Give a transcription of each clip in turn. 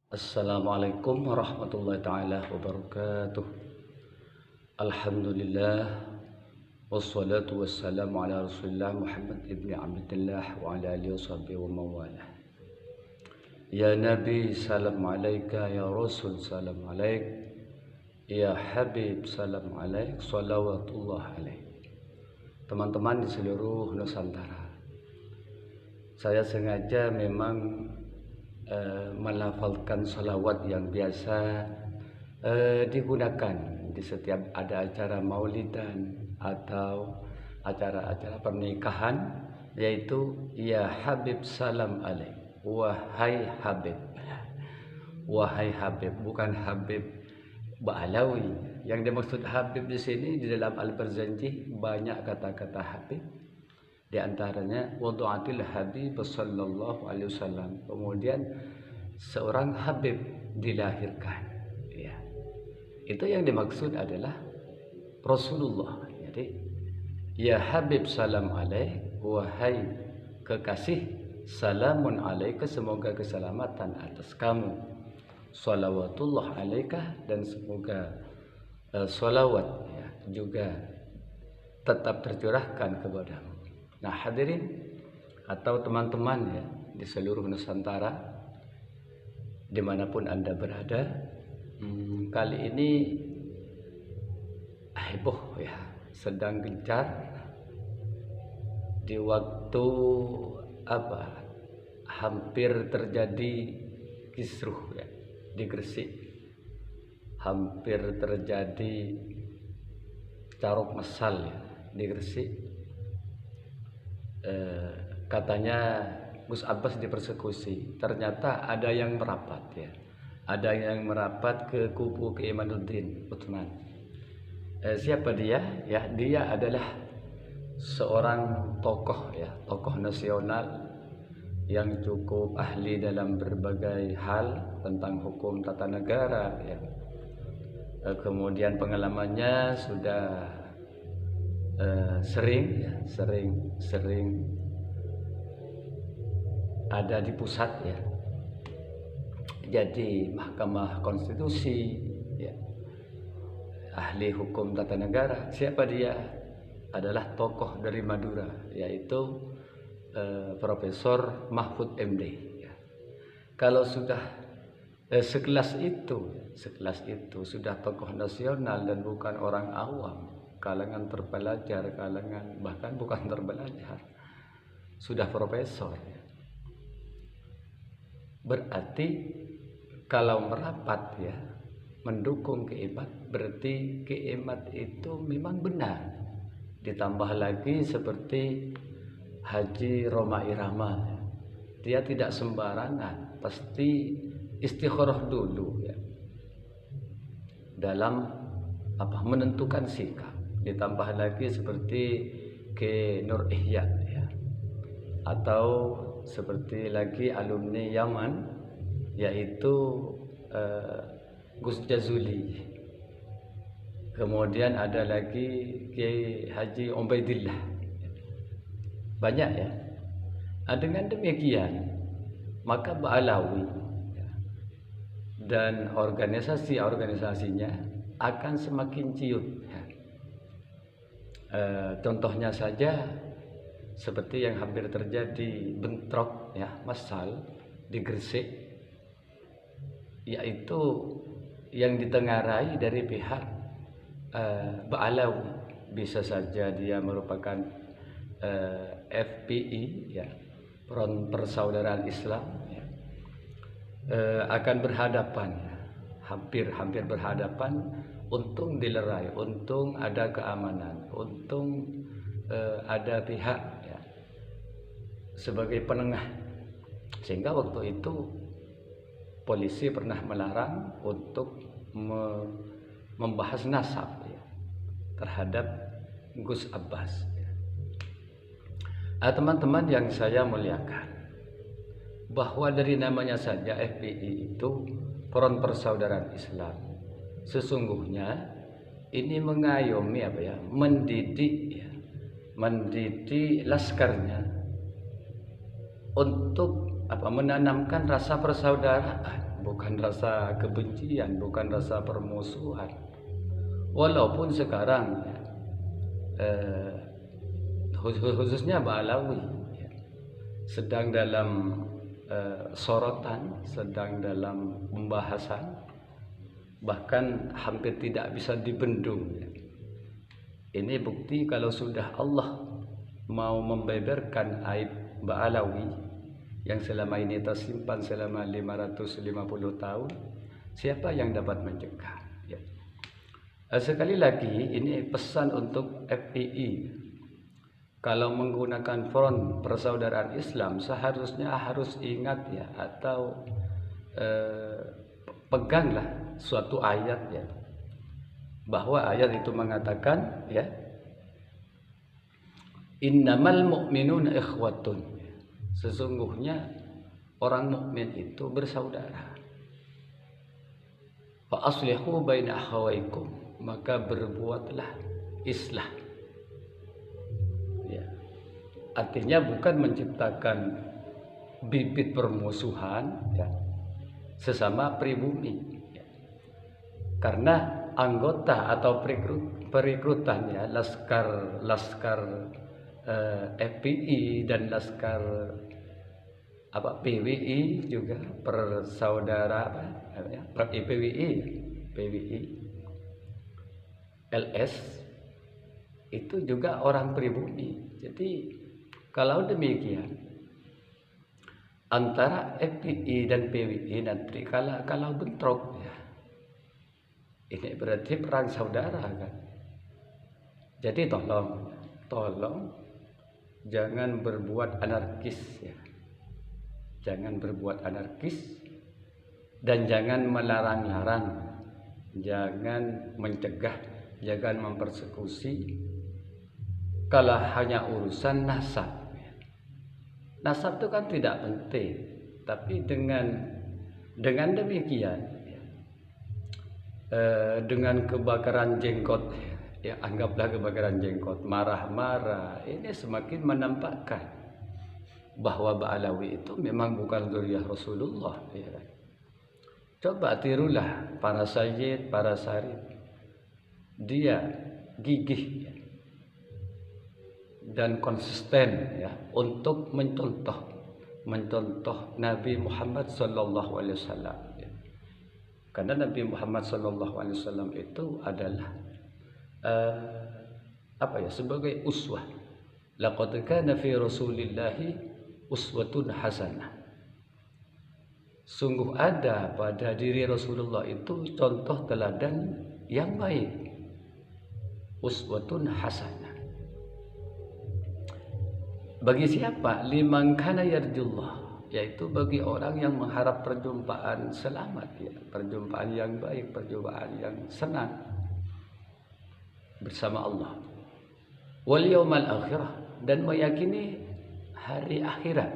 Assalamualaikum warahmatullahi taala wabarakatuh. Alhamdulillah wassalatu wassalamu ala Rasulillah Muhammad ibni Abdullah wa ala alihi washabihi wa mawalah. Ya Nabi salam alaika, ya Rasul salam alaik, ya Habib salam alaik, salawatullah alaik. Teman-teman di seluruh Nusantara, saya sengaja memang melafalkan salawat yang biasa digunakan di setiap ada acara maulidan atau acara-acara pernikahan, yaitu ya Habib salam alaik, wahai Habib. Wahai Habib, bukan Habib Ba'alawi. Yang dimaksud Habib di sini di dalam Al-Barzanji banyak kata-kata Habib. Di antaranya wadu'atil Habib sallallahu alaihi wasallam. Kemudian seorang Habib dilahirkan. Ya. Itu yang dimaksud adalah Rasulullah. Jadi ya Habib salam alaik, wahai kekasih, salamun alaika, semoga keselamatan atas kamu. Salawatullah alaika, dan semoga salawat ya, juga tetap tercurahkan kepadamu. Nah, hadirin atau teman-teman ya di seluruh Nusantara, dimanapun Anda berada, kali ini heboh ya, sedang gencar di waktu hampir terjadi kisruh ya di Gresik, hampir terjadi carok massal ya di Gresik. Katanya Gus Abbas dipersekusi. Ternyata ada yang merapat ya, ada yang merapat ke kubu Imaduddin Utsman. Siapa dia? Ya, dia adalah seorang tokoh ya, tokoh nasional yang cukup ahli dalam berbagai hal tentang hukum tata negara ya. Kemudian pengalamannya sudah sering ada di pusat ya, jadi Mahkamah Konstitusi ya, ahli hukum tata negara. Siapa dia? Adalah tokoh dari Madura, yaitu Profesor Mahfud MD ya. Kalau sudah sekelas itu sudah tokoh nasional dan bukan orang awam, kalangan terpelajar, kalangan bahkan bukan terbelajar, sudah profesor ya. Berarti kalau merapat ya mendukung Kiimat, berarti Kiimat itu memang benar. Ditambah lagi seperti Haji Roma Irama ya. Dia tidak sembarangan, pasti istikharah dulu ya dalam menentukan sikap. Ditambah lagi seperti Ke Nur Ihya ya, atau seperti lagi alumni Yaman, yaitu Gus Jazuli. Kemudian ada lagi Kiai Haji Ubaidillah. Banyak ya. Dengan demikian maka Ba'alawi dan organisasinya akan semakin ciut ya. Contohnya saja seperti yang hampir terjadi bentrok ya massal di Gresik, yaitu yang ditengarai dari pihak Ba'alawi. Bisa saja dia merupakan FPI ya, Front Persaudaraan Islam ya, akan berhadapan ya, hampir berhadapan. Untung dilerai, untung ada keamanan, untung ada pihak ya, sebagai penengah, sehingga waktu itu polisi pernah melarang untuk membahas nasab ya, terhadap Gus Abbas ya. Teman-teman yang saya muliakan, bahwa dari namanya saja FPI itu Front Persaudaraan Islam, sesungguhnya ini mengayomi mendidik laskarnya untuk menanamkan rasa persaudaraan, bukan rasa kebencian, bukan rasa permusuhan. Walaupun sekarang khususnya Ba'alawi sedang dalam sorotan, sedang dalam pembahasan, bahkan hampir tidak bisa dibendung. Ini bukti kalau sudah Allah mau membeberkan aib Ba'alawi yang selama ini tersimpan selama 550 tahun, siapa yang dapat mencegah? Ya. Sekali lagi ini pesan untuk FPI. Kalau menggunakan front persaudaraan Islam seharusnya harus ingat ya, atau peganglah suatu ayat ya, bahwa ayat itu mengatakan ya, innamal mu'minuna ikhwatun, sesungguhnya orang mukmin itu bersaudara. Fa aslihu baina akhawaykum, maka berbuatlah islah. Ya. Artinya bukan menciptakan bibit permusuhan ya, sesama pribumi ya. Karena anggota atau perekrutan ya, laskar FPI dan laskar PWI juga, persaudara PWI LS itu juga orang pribumi. Jadi kalau demikian antara FPI dan PWI nanti kalau bentrok ya, ini berarti perang saudara kan. Jadi tolong jangan berbuat anarkis ya. Jangan berbuat anarkis dan jangan melarang-larang, jangan mencegah, jangan mempersekusi. Kalau hanya urusan nasab, nasab itu kan tidak penting, tapi dengan demikian dengan kebakaran jenggot ya, anggaplah kebakaran jenggot, marah-marah, ini semakin menampakkan bahwa Ba'alawi itu memang bukan zuriyah Rasulullah ya. Coba tirulah para sayyid, para syarif, dia gigih dan konsisten ya untuk mencontoh Nabi Muhammad sallallahu alaihi wasallam ya. Karena Nabi Muhammad sallallahu alaihi wasallam itu adalah sebagai uswah. Laqad kana fi Rasulillahi uswatun hasanah. Sungguh ada pada diri Rasulullah itu contoh teladan yang baik. Uswatun hasanah. Bagi siapa? Liman kana yarjullah, yaitu bagi orang yang mengharap perjumpaan selamat ya, perjumpaan yang baik, perjumpaan yang senang bersama Allah. Wal yaumal akhirah, dan meyakini hari akhirat.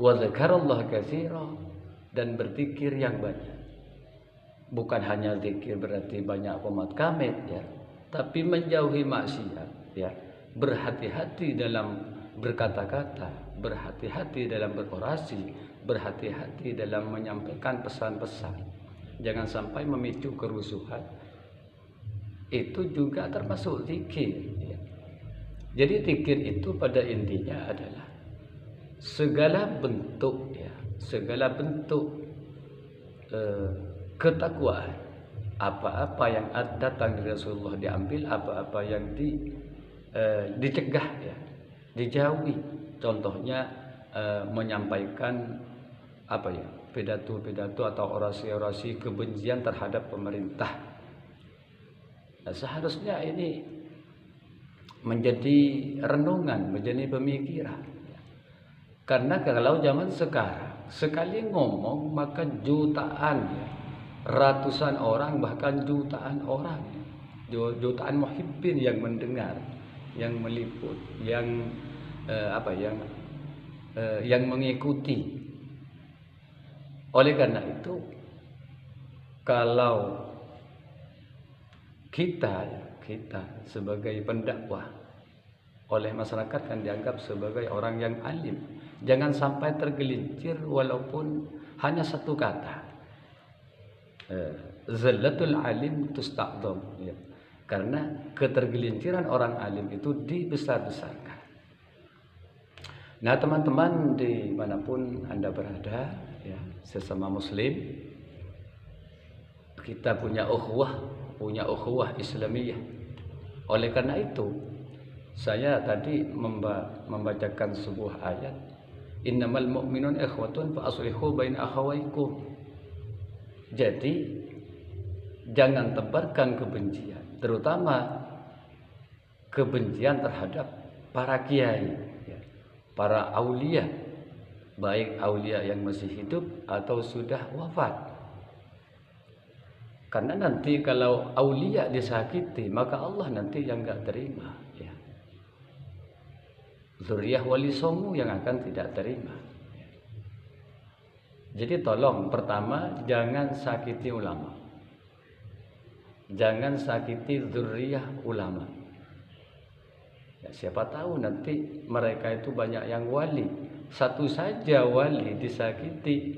Wa dzakarallaha katsiran, dan berzikir yang banyak. Bukan hanya zikir berarti banyak qomat kamit ya, tapi menjauhi maksiat ya. Berhati-hati dalam berkata-kata, berhati-hati dalam berorasi, berhati-hati dalam menyampaikan pesan-pesan. Jangan sampai memicu kerusuhan. Itu juga termasuk zikir ya. Jadi zikir itu pada intinya adalah segala bentuk ya, segala bentuk ketakwaan. Apa yang datang dari Rasulullah diambil, apa yang dicegah ya, dijauhi. Contohnya menyampaikan pidato-pidato atau orasi-orasi kebencian terhadap pemerintah. Nah, seharusnya ini menjadi renungan, menjadi pemikiran. Karena kalau zaman sekarang sekali ngomong maka jutaan ya, ratusan orang bahkan jutaan orang, jutaan muhibbin yang mendengar, yang meliput, yang yang mengikuti. Oleh karena itu kalau kita sebagai pendakwah oleh masyarakat kan dianggap sebagai orang yang alim. Jangan sampai tergelincir walaupun hanya satu kata. Zallatul alim tusta'dham, ya. Karena ketergelinciran orang alim itu dibesar-besarkan. Nah, teman-teman dimanapun Anda berada, ya, sesama muslim, kita punya ukhuwah Islamiyah. Oleh karena itu, saya tadi membacakan sebuah ayat, innamal mu'minun ikhwatun fa aslihu baina akhawaykum. Jadi jangan tebarkan kebencian, terutama kebencian terhadap para kiai, ya, para aulia, baik aulia yang masih hidup atau sudah wafat. Karena nanti kalau aulia disakiti, maka Allah nanti yang enggak terima, ya. Zuriyah wali songo yang akan tidak terima. Jadi tolong, pertama, jangan sakiti ulama. Jangan sakiti zuriyah ulama. Ya, siapa tahu nanti mereka itu banyak yang wali. Satu saja wali disakiti,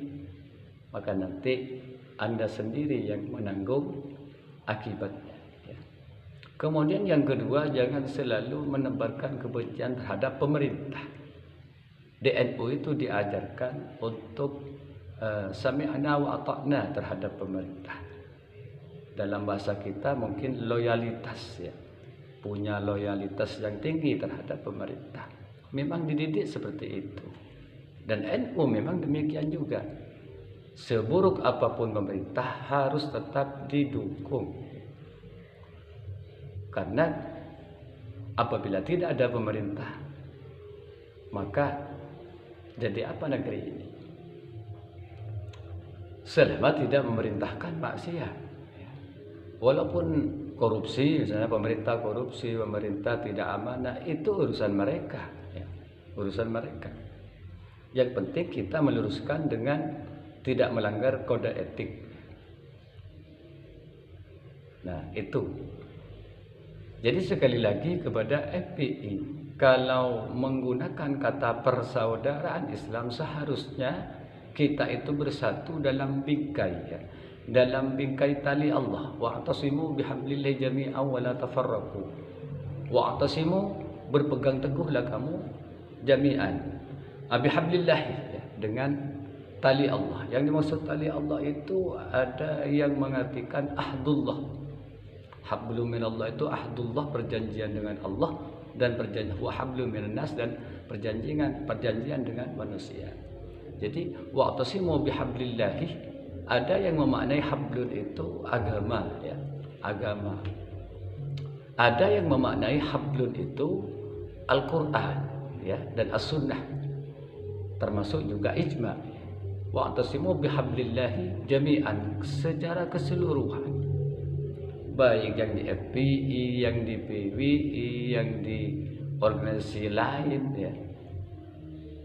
maka nanti Anda sendiri yang menanggung akibatnya. Ya. Kemudian yang kedua, jangan selalu menebarkan kebencian terhadap pemerintah. Di NU itu diajarkan untuk sami'na wa ata'na terhadap pemerintah. Dalam bahasa kita mungkin loyalitas, ya, punya loyalitas yang tinggi terhadap pemerintah. Memang dididik seperti itu. Dan NU memang demikian juga. Seburuk apapun pemerintah harus tetap didukung. Karena apabila tidak ada pemerintah, maka jadi apa negeri ini? Selama tidak memerintahkan maksiat, ya. Walaupun korupsi, misalnya pemerintah korupsi, pemerintah tidak amanah, itu urusan mereka, ya. Urusan mereka. Yang penting kita meluruskan dengan tidak melanggar kode etik. Nah, itu. Jadi sekali lagi kepada FPI, kalau menggunakan kata persaudaraan Islam, seharusnya kita itu bersatu dalam bingkai, ya, dalam bingkai tali Allah. Wa'tasimu bihablillahi jami'an wa la tafarraqu. Wa'tasimu, berpegang teguhlah kamu jami'an bihablillahi, ya, dengan tali Allah. Yang dimaksud tali Allah itu ada yang mengartikan ahdullah. Hablum minallah itu ahdullah, perjanjian dengan Allah, dan perjanjian wa hablum minannas, dan perjanjian dengan manusia. Jadi wa'tasimu bihablillahi, ada yang memaknai hablun itu agama, ya, agama. Ada yang memaknai hablun itu Al-Qur'an, ya, dan As-Sunnah, termasuk juga ijma'. Wa'tasimu bihablillahi jami'an, secara keseluruhan, baik yang di FPI, yang di PWI, yang di organisasi lain, ya.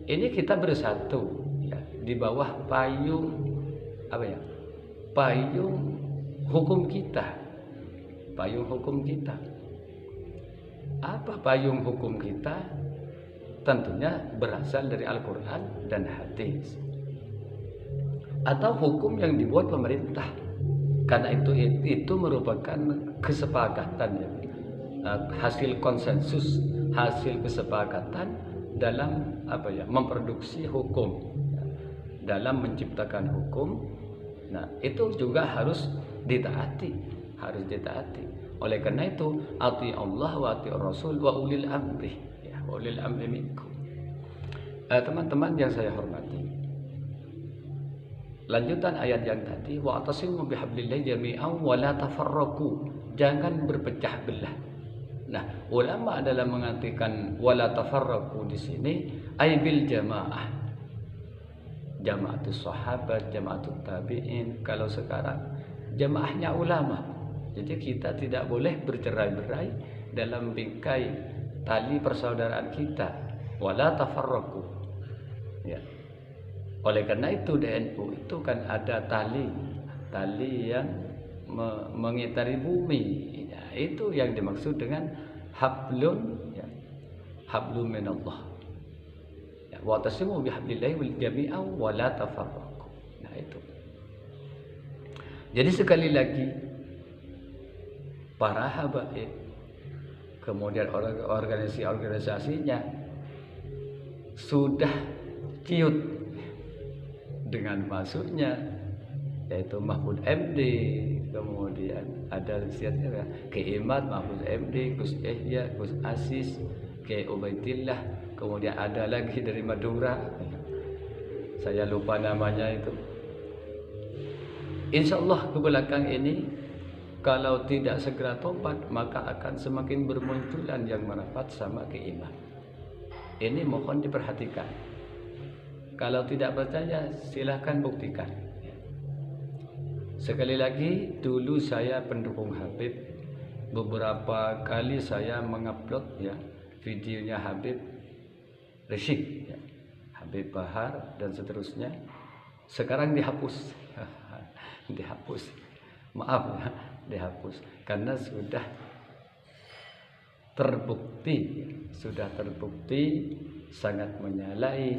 Ini kita bersatu, ya, di bawah payung apa, ya? Payung hukum kita. Payung hukum kita. Apa payung hukum kita? Tentunya berasal dari Al-Qur'an dan hadis. Atau hukum yang dibuat pemerintah. Karena itu merupakan kesepakatan, ya, hasil konsensus, hasil kesepakatan dalam apa, ya, memproduksi hukum, ya, dalam menciptakan hukum. Nah, itu juga harus ditaati, harus ditaati. Oleh karena itu, ati Allah wa ati Rasul wa ulil amri, ya, wa ulil amri minkum. Teman-teman yang saya hormati, lanjutan ayat yang tadi, wa'tasimu bihablillahi jami'an wa la tafarraqu, jangan berpecah belah. Nah, ulama adalah mengartikan wa la tafarraqu di sini ay bil jamaah. Jamaatus sahabat, jamaatus tabi'in. Kalau sekarang jamaahnya ulama. Jadi kita tidak boleh bercerai-berai dalam bingkai tali persaudaraan kita. Wa la tafarraqu. Ya. Oleh karena itu di NU itu kan ada tali yang mengitari bumi, ya, itu yang dimaksud dengan hablun, ya, hablum minallah. Ya, wa'tasimu bihablillahi wal jami'an wa la tafarraqu. Nah itu. Jadi sekali lagi para habaib, kemudian organisasinya sudah ciut dengan masuknya yaitu Mahfud MD, kemudian ada siatnya Keimat Mahfud MD, Gus Ihya, Gus Asis, Kiai Ubaidillah, kemudian ada lagi dari Madura, saya lupa namanya itu. Insya Allah ke belakang ini kalau tidak segera tobat maka akan semakin bermunculan yang merapat sama keiman. Ini mohon diperhatikan. Kalau tidak percaya silahkan buktikan. Sekali lagi, dulu saya pendukung Habib. Beberapa kali saya mengupload ya videonya Habib Rizik, ya, Habib Bahar dan seterusnya. Sekarang dihapus. Dihapus, maaf ya, dihapus karena sudah terbukti sangat menyalahi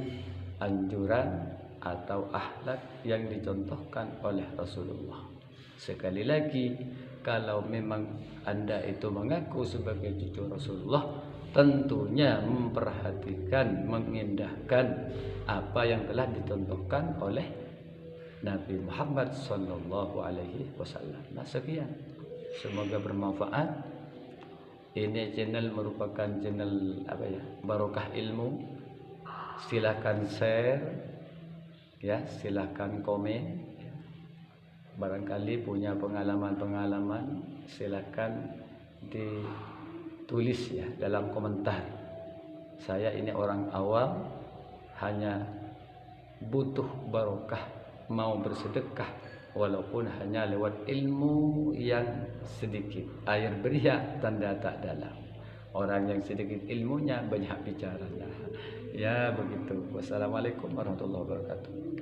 anjuran atau akhlak yang dicontohkan oleh Rasulullah. Sekali lagi, kalau memang Anda itu mengaku sebagai cucu Rasulullah, tentunya memperhatikan, mengindahkan apa yang telah dicontohkan oleh Nabi Muhammad Sallallahu Alaihi Wasallam. Nah sekian, semoga bermanfaat. Ini channel merupakan channel barokah ilmu. Silakan share, ya silakan komen. Barangkali punya pengalaman-pengalaman, silakan ditulis ya dalam komentar. Saya ini orang awam, hanya butuh barokah, mau bersedekah walaupun hanya lewat ilmu yang sedikit. Air beriak tanda tak dalam. Orang yang sedikit ilmunya banyak bicaranya. Ya begitu. Wassalamualaikum warahmatullahi wabarakatuh.